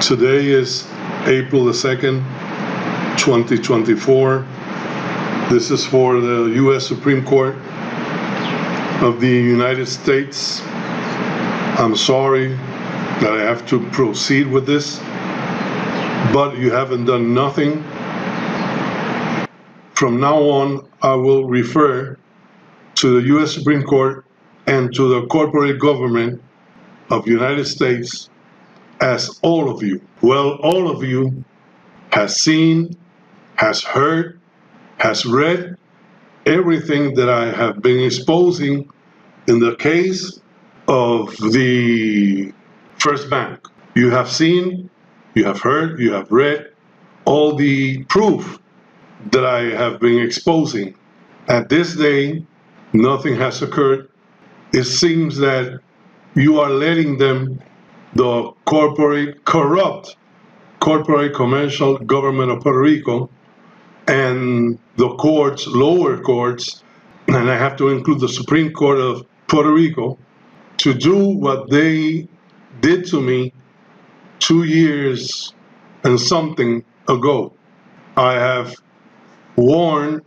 Today is April the 2nd, 2024. This is for the U.S. Supreme Court of the United States. I'm sorry that I have to proceed with this, but you haven't done nothing. From now on, I will refer to the U.S. Supreme Court and to the corporate government of the United States as all of you. Well, all of you has seen, has heard, has read everything that I have been exposing in the case of the First Bank. You have seen, you have heard, you have read all the proof that I have been exposing. At this day, nothing has occurred. It seems that you are letting them, the corrupt corporate commercial government of Puerto Rico, and the courts, lower courts, and I have to include the Supreme Court of Puerto Rico, to do what they did to me 2 years and something ago. I have warned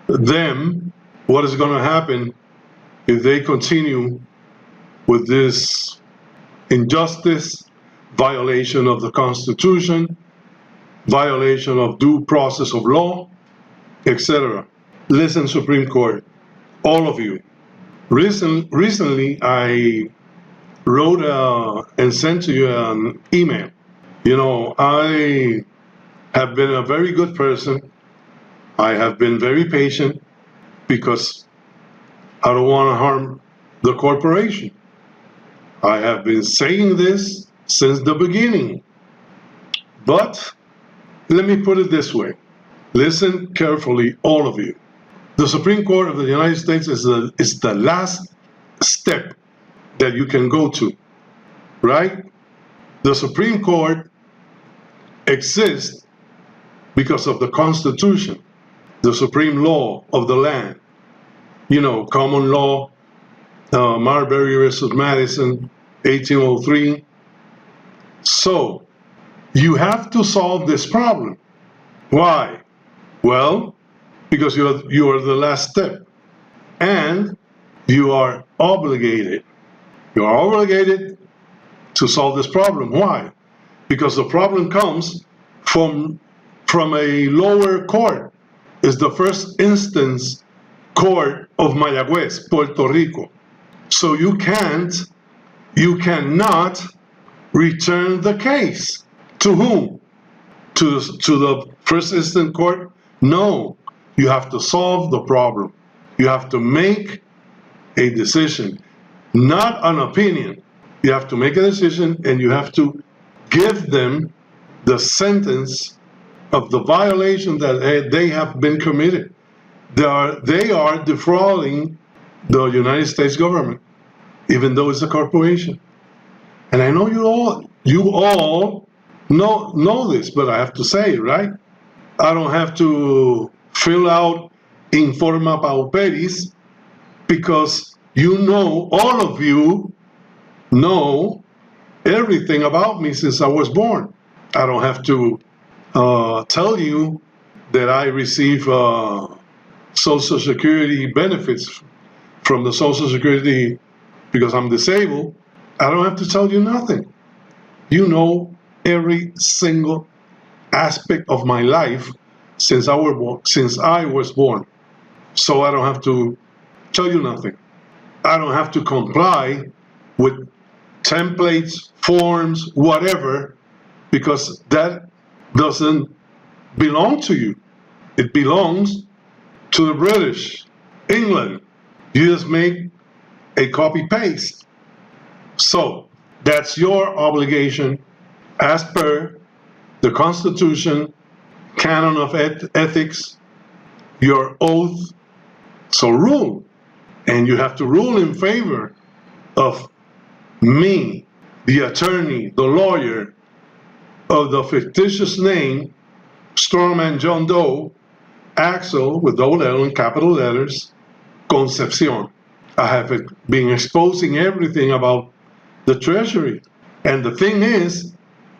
them what is going to happen if they continue with this injustice, violation of the Constitution, violation of due process of law, etc. Listen, Supreme Court, all of you. Recently, I wrote and sent to you an email. You know, I have been a very good person. I have been very patient because I don't want to harm the corporation. I have been saying this since the beginning. But let me put it this way. Listen carefully, all of you. The Supreme Court of the United States is the last step that you can go to, right? The Supreme Court exists because of the Constitution, the supreme law of the land. You know, common law, Marbury versus Madison, 1803. So, you have to solve this problem. Why? Well, because you are the last step. And you are obligated. You are obligated to solve this problem. Why? Because the problem comes from a lower court. It's the first instance court of Mayagüez, Puerto Rico. So you cannot return the case. To whom? To the first instance court? No. You have to solve the problem. You have to make a decision, not an opinion. You have to make a decision and you have to give them the sentence of the violation that they have been committed. They are defrauding the United States government, even though it's a corporation. And I know you all know this, but I have to say it, right? I don't have to fill out informa pauperis because all of you know everything about me since I was born. I don't have to tell you that I receive Social Security benefits from the Social Security because I'm disabled. I don't have to tell you nothing. You know every single aspect of my life since I was born. So I don't have to tell you nothing. I don't have to comply with templates, forms, whatever, because that doesn't belong to you. It belongs to the British, England. You just make a copy-paste. So that's your obligation as per the Constitution, canon of ethics, your oath. So rule. And you have to rule in favor of me, the attorney, the lawyer of the fictitious name, Strongman John Doe, Axel with double L in capital letters, Concepcion. I have been exposing everything about the Treasury. And the thing is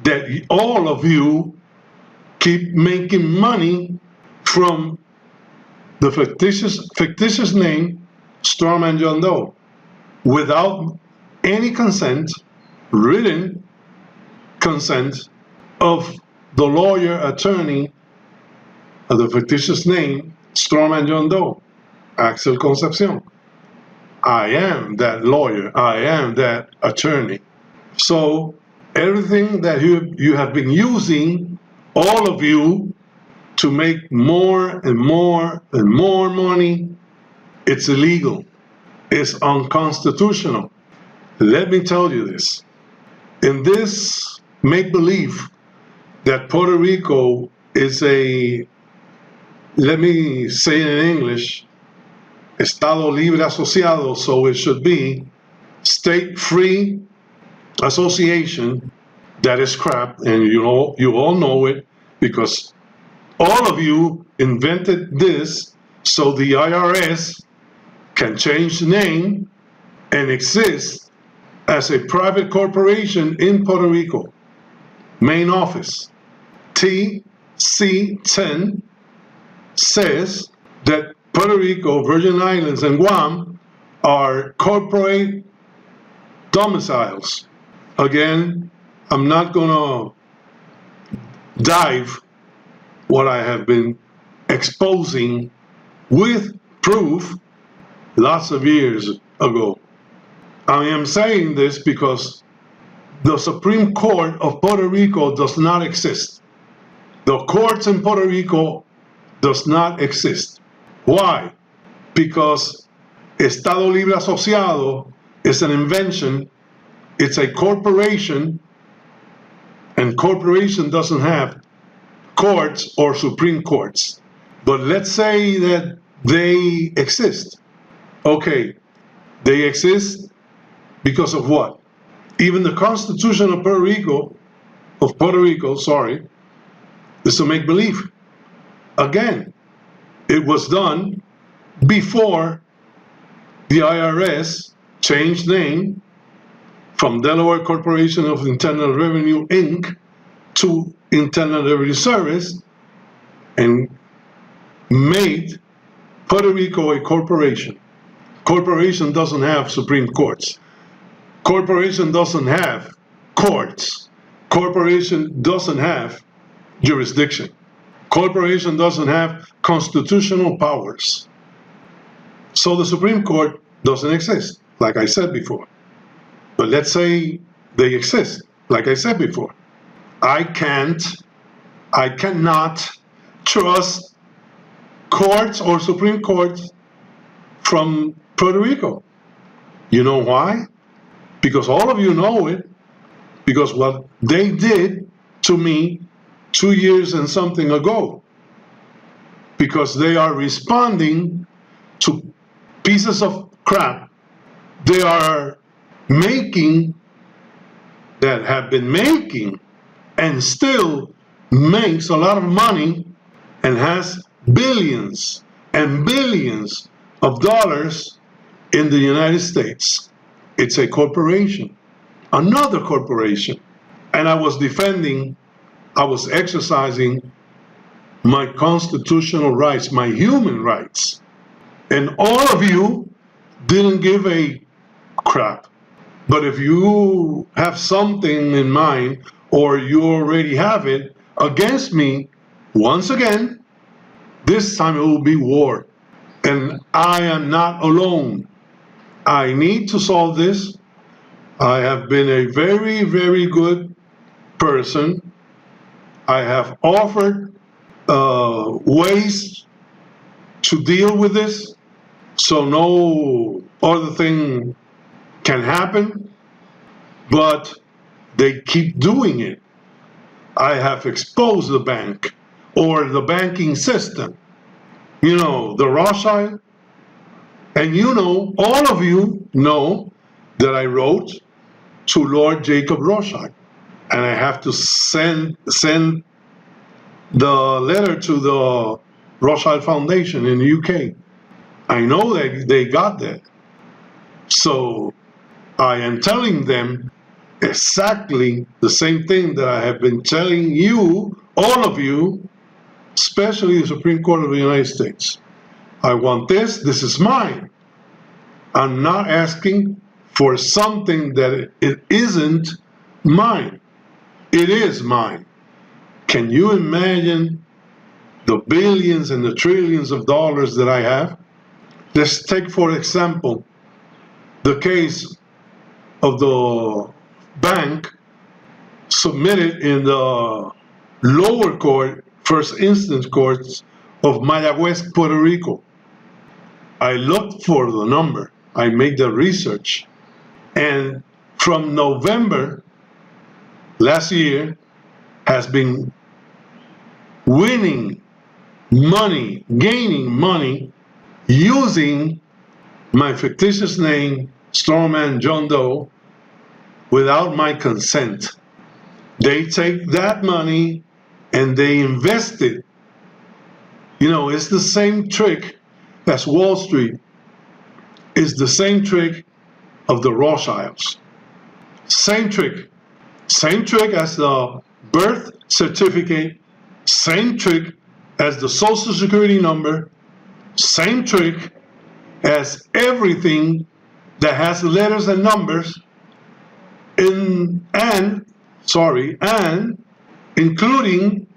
that all of you keep making money from the fictitious name Strawman John Doe without any consent, written consent of the lawyer attorney of the fictitious name Strawman John Doe, Axel Concepcion. I am that lawyer. I am that attorney. So everything that you have been using, all of you, to make more and more and more money, it's illegal. It's unconstitutional. Let me tell you this. In this make-believe that Puerto Rico is a, let me say it in English, Estado Libre Asociado, so it should be state-free association, that is crap, and you all know it, because all of you invented this so the IRS can change the name and exist as a private corporation in Puerto Rico. Main office. TC10 says that Puerto Rico, Virgin Islands, and Guam are corporate domiciles. Again, I'm not gonna dive what I have been exposing with proof lots of years ago. I am saying this because the Supreme Court of Puerto Rico does not exist. The courts in Puerto Rico does not exist. Why? Because Estado Libre Asociado is an invention. It's a corporation, and corporation doesn't have courts or Supreme Courts. But let's say that they exist. Okay, they exist because of what? Even the Constitution of Puerto Rico, is a make-believe. Again, it was done before the IRS changed name from Delaware Corporation of Internal Revenue, Inc. to Internal Revenue Service, and made Puerto Rico a corporation. Corporation doesn't have Supreme Courts. Corporation doesn't have courts. Corporation doesn't have jurisdiction. Corporation doesn't have constitutional powers. So the Supreme Court doesn't exist, like I said before. But let's say they exist, like I said before. I cannot trust courts or Supreme Courts from Puerto Rico. You know why? Because all of you know it, because what they did to me 2 years and something ago, because they are responding to pieces of crap they are making, that have been making and still makes a lot of money and has billions and billions of dollars in the United States. It's a corporation, another corporation. And I was exercising my constitutional rights, my human rights. And all of you didn't give a crap. But if you have something in mind, or you already have it against me, once again, this time it will be war. And I am not alone. I need to solve this. I have been a very, very good person. I have offered ways to deal with this, so no other thing can happen, but they keep doing it. I have exposed the bank, or the banking system, the Rothschild. And all of you know that I wrote to Lord Jacob Rothschild, and I have to send the letter to the Rothschild Foundation in the UK. I know that they got that. So I am telling them exactly the same thing that I have been telling you, all of you, especially the Supreme Court of the United States. I want this, this is mine. I'm not asking for something that it isn't mine. It is mine. Can you imagine the billions and the trillions of dollars that I have? Let's take, for example, the case of the bank submitted in the lower court, first instance courts of Mayagüez, Puerto Rico. I looked for the number. I made the research. And from November last year has been winning money, gaining money, using my fictitious name, Strongman John Doe, without my consent. They take that money and they invest it. You know, it's the same trick as Wall Street. It's the same trick of the Rothschilds. Same trick. Same trick as the birth certificate. Same trick as the social security number. Same trick as everything that has letters and numbers and including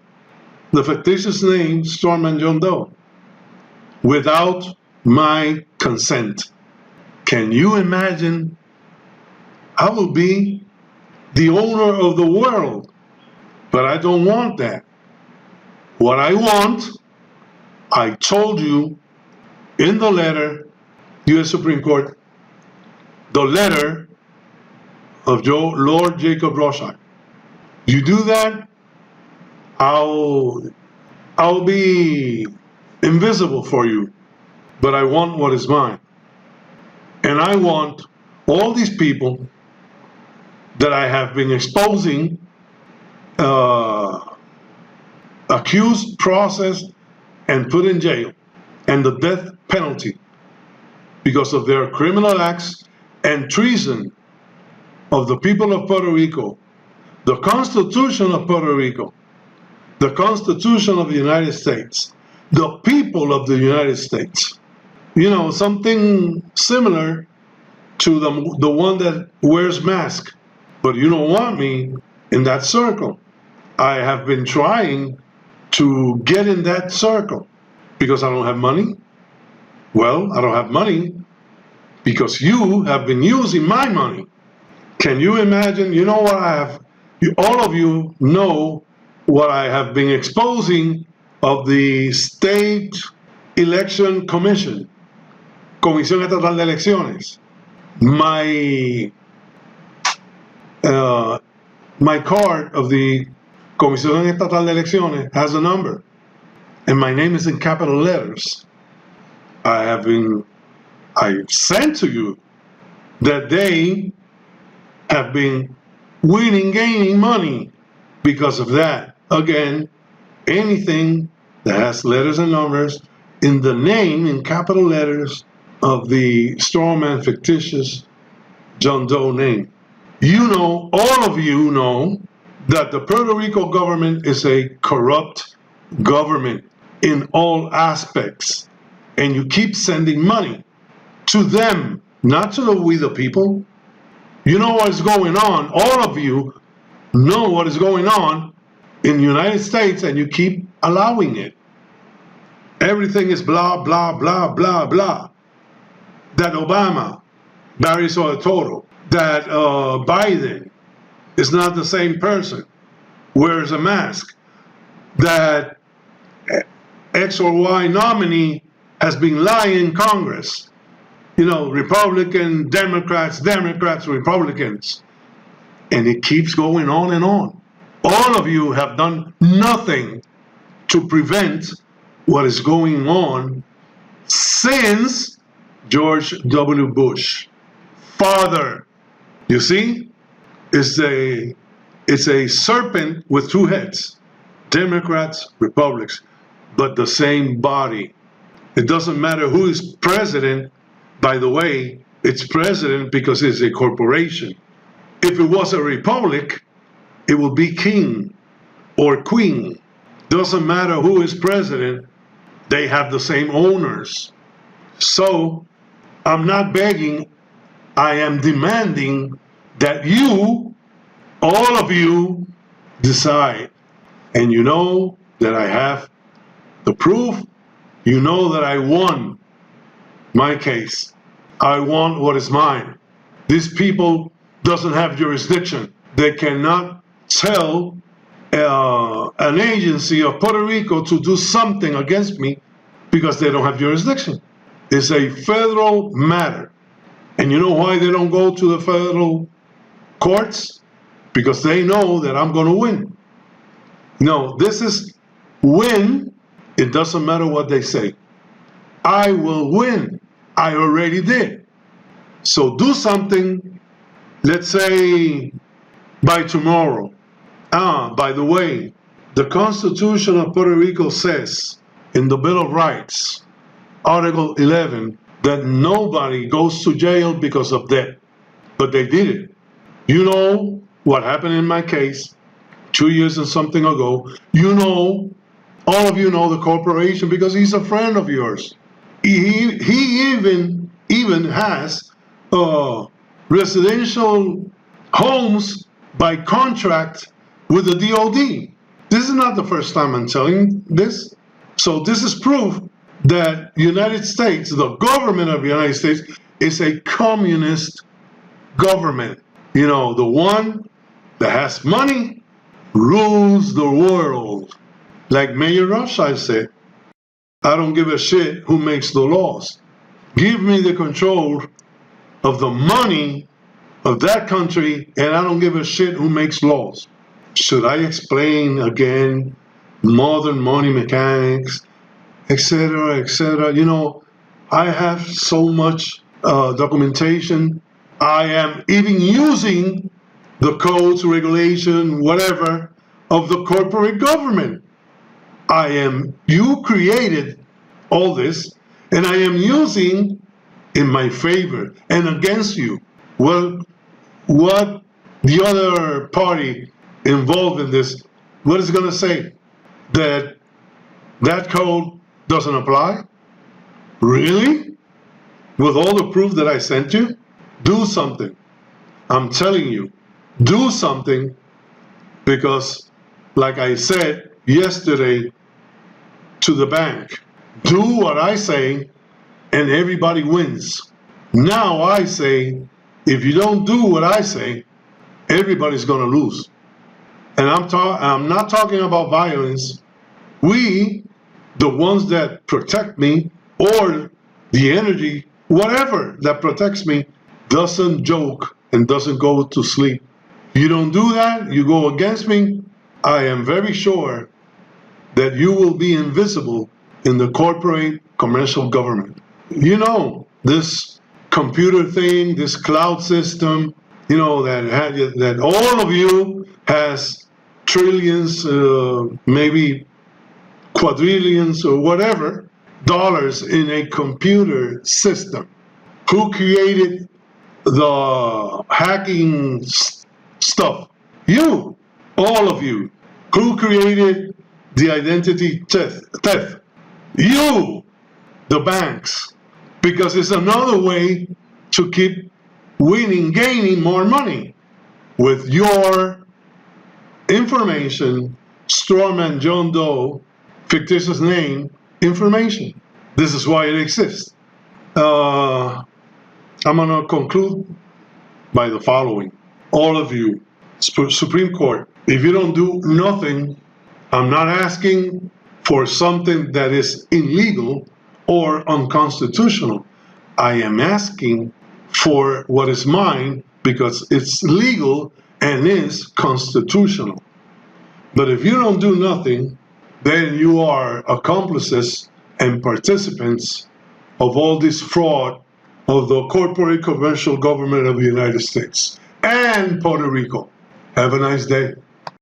the fictitious name Stormman John Doe without my consent. Can you imagine? I will be the owner of the world, but I don't want that. What I want, I told you in the letter, U.S. Supreme Court, the letter of Lord Jacob Rothschild. You do that, I'll be invisible for you, but I want what is mine. And I want all these people that I have been exposing, accused, processed, and put in jail, and the death penalty because of their criminal acts and treason of the people of Puerto Rico, the Constitution of Puerto Rico, the Constitution of the United States, the people of the United States. You know, something similar to the one that wears mask. But you don't want me in that circle. I have been trying to get in that circle because I don't have money. Well, I don't have money because you have been using my money. Can you imagine? You know what I have? All of you know what I have been exposing of the State Election Commission, Comisión Estatal de Elecciones. My card of the Comisión Estatal de Elecciones has a number, and my name is in capital letters. I sent to you that they have been gaining money because of that. Again, anything that has letters and numbers in the name in capital letters of the strawman fictitious John Doe name. You know, all of you know, that the Puerto Rico government is a corrupt government in all aspects. And you keep sending money to them, not to we the people. You know what is going on. All of you know what is going on in the United States, and you keep allowing it. Everything is blah, blah, blah, blah, blah. That Obama marries all the total. That Biden is not the same person, wears a mask. That X or Y nominee has been lying in Congress. You know, Republican, Democrats, Republicans. And it keeps going on and on. All of you have done nothing to prevent what is going on since George W. Bush. Father, you see, it's a serpent with two heads, Democrats, Republicans, but the same body. It doesn't matter who is president. By the way, it's president because it's a corporation. If it was a republic, it would be king or queen. Doesn't matter who is president, they have the same owners. So I'm not begging, I am demanding that you, all of you, decide. And you know that I have the proof. You know that I won my case. I want what is mine. These people doesn't have jurisdiction. They cannot tell an agency of Puerto Rico to do something against me because they don't have jurisdiction. It's a federal matter. And you know why they don't go to the federal courts? Because they know that I'm going to win. No, this is win. It doesn't matter what they say. I will win. I already did. So do something, let's say by tomorrow. By the way, the Constitution of Puerto Rico says in the Bill of Rights, Article 11, that nobody goes to jail because of debt. But they did it. You know what happened in my case 2 years and something ago. You know, all of you know the corporation because he's a friend of yours. He even has residential homes by contract with the DOD. This is not the first time I'm telling this. So this is proof that United States, the government of the United States, is a communist government. You know, the one that has money rules the world. Like Mayor Rothschild said, I don't give a shit who makes the laws. Give me the control of the money of that country, and I don't give a shit who makes laws. Should I explain again modern money mechanics, etc., etc.? You know, I have so much documentation. I am even using the codes, regulation, whatever, of the corporate government. You created all this, and I am using in my favor and against you. Well, what the other party involved in this, what is it going to say? That code doesn't apply? Really? With all the proof that I sent you? Do something. I'm telling you, do something, because like I said yesterday to the bank, do what I say and everybody wins. Now I say, if you don't do what I say, everybody's going to lose. And I'm not talking about violence. We, the ones that protect me, or the energy, whatever that protects me, doesn't joke and doesn't go to sleep. You don't do that, you go against me, I am very sure that you will be invisible in the corporate commercial government. You know, this computer thing, this cloud system, you know, that all of you has trillions, maybe quadrillions or whatever, dollars in a computer system. Who created the hacking stuff? You, all of you. Who created the identity theft? You, the banks. Because it's another way to keep winning, gaining more money with your information, strawman John Doe, fictitious name, information. This is why it exists. I'm going to conclude by the following. All of you, Supreme Court, if you don't do nothing, I'm not asking for something that is illegal or unconstitutional. I am asking for what is mine because it's legal and is constitutional. But if you don't do nothing, then you are accomplices and participants of all this fraud of the corporate commercial government of the United States and Puerto Rico. Have a nice day.